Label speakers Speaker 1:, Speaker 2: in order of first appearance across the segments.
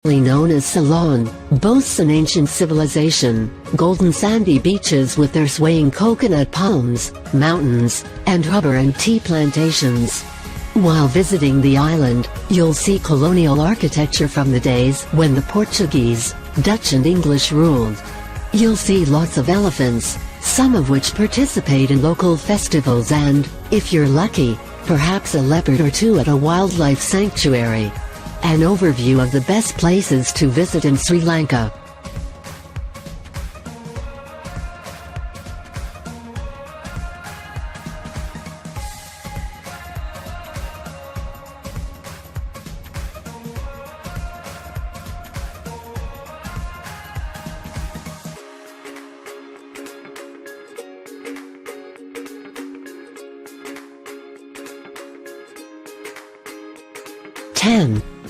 Speaker 1: known as Ceylon, boasts an ancient civilization, golden sandy beaches with their swaying coconut palms, mountains, and rubber and tea plantations. While visiting the island, you'll see colonial architecture from the days when the Portuguese, Dutch and English ruled. You'll see lots of elephants, some of which participate in local festivals and, if you're lucky, perhaps a leopard or two at a wildlife sanctuary. An overview of the best places to visit in Sri Lanka.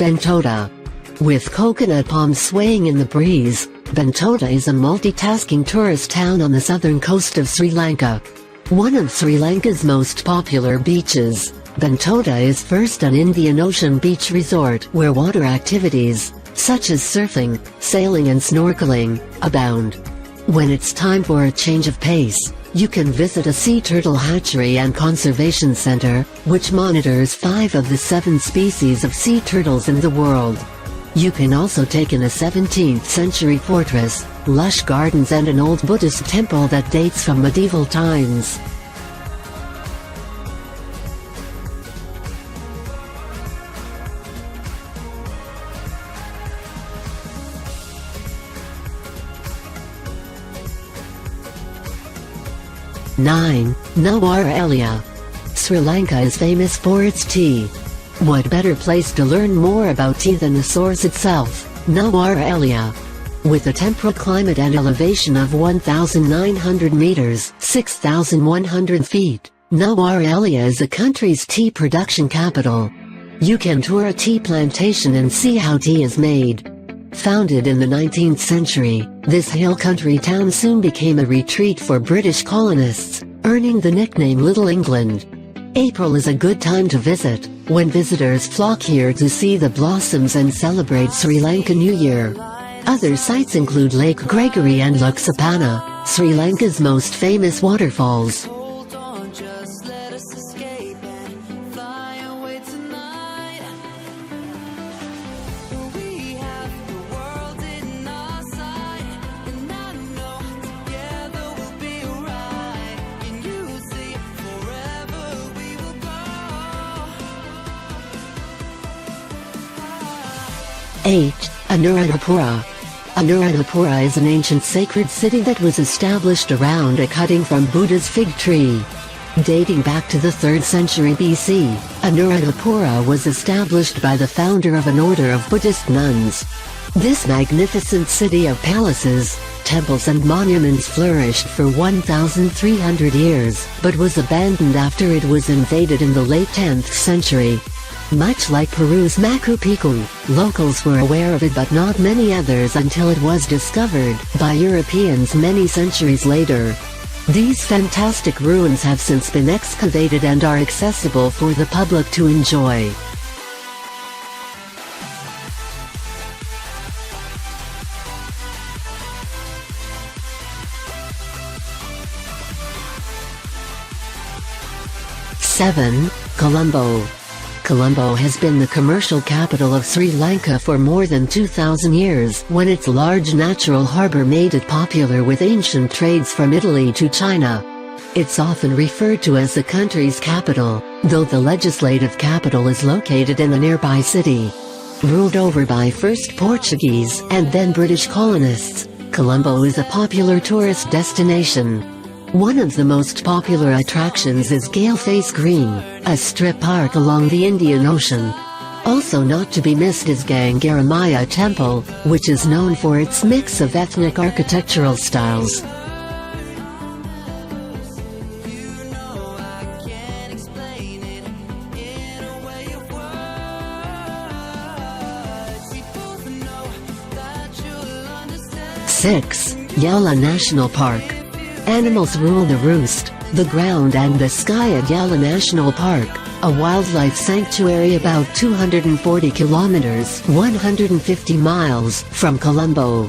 Speaker 1: Bentota. With coconut palms swaying in the breeze, Bentota is a multitasking tourist town on the southern coast of Sri Lanka. One of Sri Lanka's most popular beaches, Bentota is first an Indian Ocean beach resort where water activities, such as surfing, sailing and snorkeling, abound. When it's time for a change of pace, you can visit a sea turtle hatchery and conservation center, which monitors 5 of the 7 species of sea turtles in the world. You can also take in a 17th century fortress, lush gardens and an old Buddhist temple that dates from medieval times. Nuwara. Sri Lanka is famous for its tea. What better place to learn more about tea than the source itself, Nuwara. With a temperate climate and elevation of 1,900 meters (6,100 feet), Nuwara is the country's tea production capital. You can tour a tea plantation and see how tea is made. Founded in the 19th century, this hill country town soon became a retreat for British colonists, earning the nickname Little England. April is a good time to visit, when visitors flock here to see the blossoms and celebrate Sri Lanka New Year. Other sites include Lake Gregory and Luksapana, Sri Lanka's most famous waterfalls. 8. Anuradhapura. Anuradhapura is an ancient sacred city that was established around a cutting from Buddha's fig tree. Dating back to the 3rd century BC, Anuradhapura was established by the founder of an order of Buddhist nuns. This magnificent city of palaces, temples and monuments flourished for 1,300 years, but was abandoned after it was invaded in the late 10th century. Much like Peru's Machu Picchu, locals were aware of it but not many others until it was discovered by Europeans many centuries later. These fantastic ruins have since been excavated and are accessible for the public to enjoy. Colombo. Colombo has been the commercial capital of Sri Lanka for more than 2,000 years, when its large natural harbour made it popular with ancient trades from Italy to China. It's often referred to as the country's capital, though the legislative capital is located in a nearby city. Ruled over by first Portuguese and then British colonists, Colombo is a popular tourist destination. One of the most popular attractions is Galeface Green, a strip park along the Indian Ocean. Also not to be missed is Gangaramaya Temple, which is known for its mix of ethnic architectural styles. Yala National Park. Animals rule the roost, the ground and the sky at Yala National Park, a wildlife sanctuary about 240 kilometers (150 miles) from Colombo.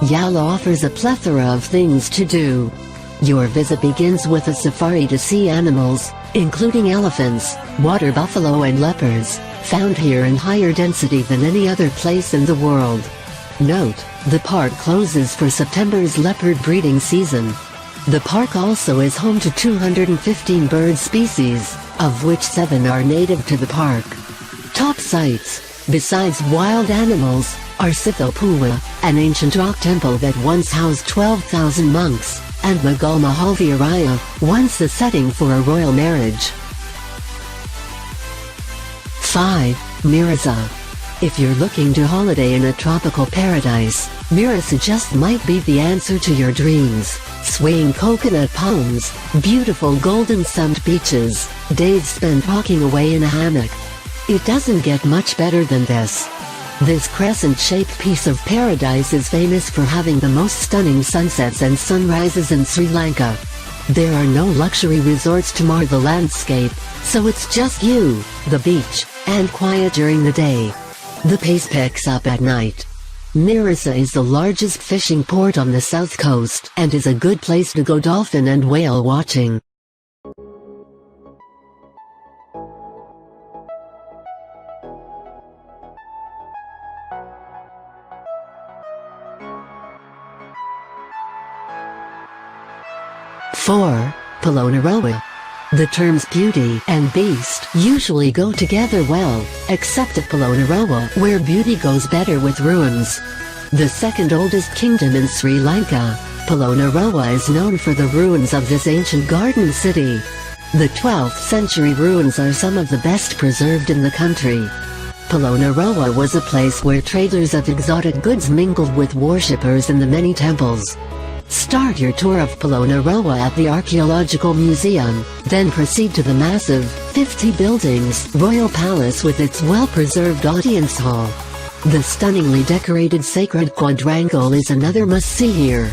Speaker 1: Yala offers a plethora of things to do. Your visit begins with a safari to see animals, including elephants, water buffalo and leopards, found here in higher density than any other place in the world. Note, the park closes for September's leopard breeding season. The park also is home to 215 bird species, of which 7 are native to the park. Top sites, besides wild animals, are Sithopua, an ancient rock temple that once housed 12,000 monks, and Magal Mahal Viraya, once the setting for a royal marriage. 5. Mirza. If you're looking to holiday in a tropical paradise, Mirza just might be the answer to your dreams. Swaying coconut palms, beautiful golden-sunned beaches, days spent rocking away in a hammock. It doesn't get much better than this. This crescent-shaped piece of paradise is famous for having the most stunning sunsets and sunrises in Sri Lanka. There are no luxury resorts to mar the landscape, so it's just you, the beach, and quiet during the day. The pace picks up at night. Mirza is the largest fishing port on the south coast and is a good place to go dolphin and whale watching. Four. Polonnaruwa. The terms beauty and beast usually go together well, except at Polonnaruwa, where beauty goes better with ruins. The second oldest kingdom in Sri Lanka, Polonnaruwa is known for the ruins of this ancient garden city. The 12th century ruins are some of the best preserved in the country. Polonnaruwa was a place where traders of exotic goods mingled with worshippers in the many temples. Start your tour of Polonnaruwa at the Archaeological Museum, then proceed to the massive, 50 buildings, Royal Palace with its well-preserved audience hall. The stunningly decorated Sacred Quadrangle is another must-see here.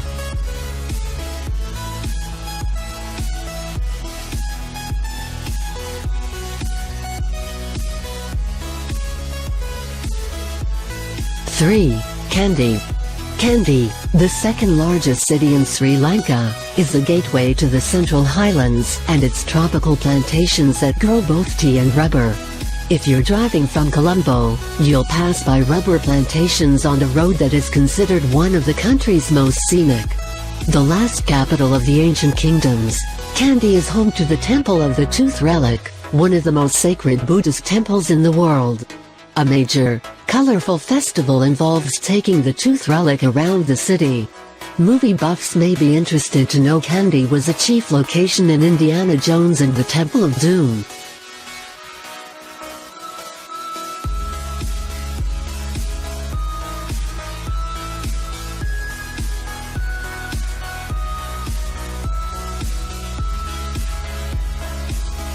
Speaker 1: Three. Kandy. Kandy, the second largest city in Sri Lanka, is the gateway to the Central Highlands and its tropical plantations that grow both tea and rubber. If you're driving from Colombo, you'll pass by rubber plantations on a road that is considered one of the country's most scenic. The last capital of the ancient kingdoms, Kandy is home to the Temple of the Tooth Relic, one of the most sacred Buddhist temples in the world. A major, colorful festival involves taking the tooth relic around the city. Movie buffs may be interested to know Kandy was a chief location in Indiana Jones and the Temple of Doom.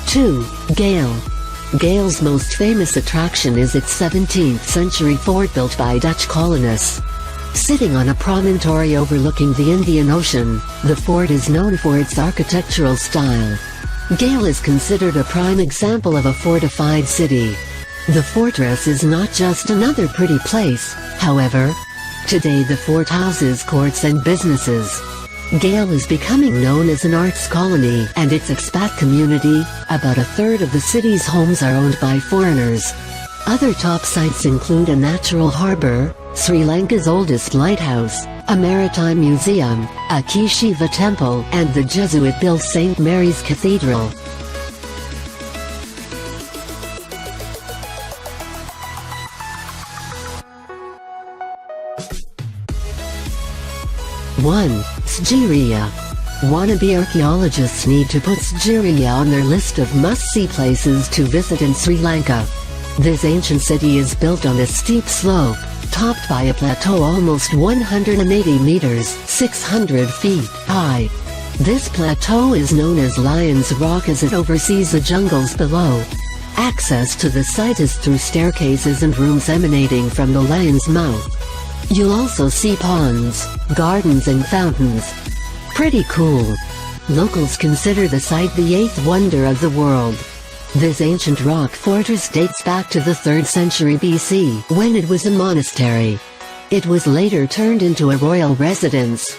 Speaker 1: Two. Gale. Gale's most famous attraction is its 17th century fort built by Dutch colonists. Sitting on a promontory overlooking the Indian Ocean, the fort is known for its architectural style. Gale is considered a prime example of a fortified city. The fortress is not just another pretty place, however. Today the fort houses courts and businesses. Gale is becoming known as an arts colony, and its expat community, about a third of the city's homes are owned by foreigners. Other top sites include a natural harbor, Sri Lanka's oldest lighthouse, a maritime museum, a Key Shiva temple, and the Jesuit-built St. Mary's Cathedral. One. Sigiriya. Wannabe archaeologists need to put Sigiriya on their list of must-see places to visit in Sri Lanka. This ancient city is built on a steep slope, topped by a plateau almost 180 meters (600 feet) high. This plateau is known as Lion's Rock as it oversees the jungles below. Access to the site is through staircases and rooms emanating from the lion's mouth. You'll also see ponds, gardens and fountains. Pretty cool. Locals consider the site the 8th wonder of the world. This ancient rock fortress dates back to the 3rd century BC, when it was a monastery. It was later turned into a royal residence.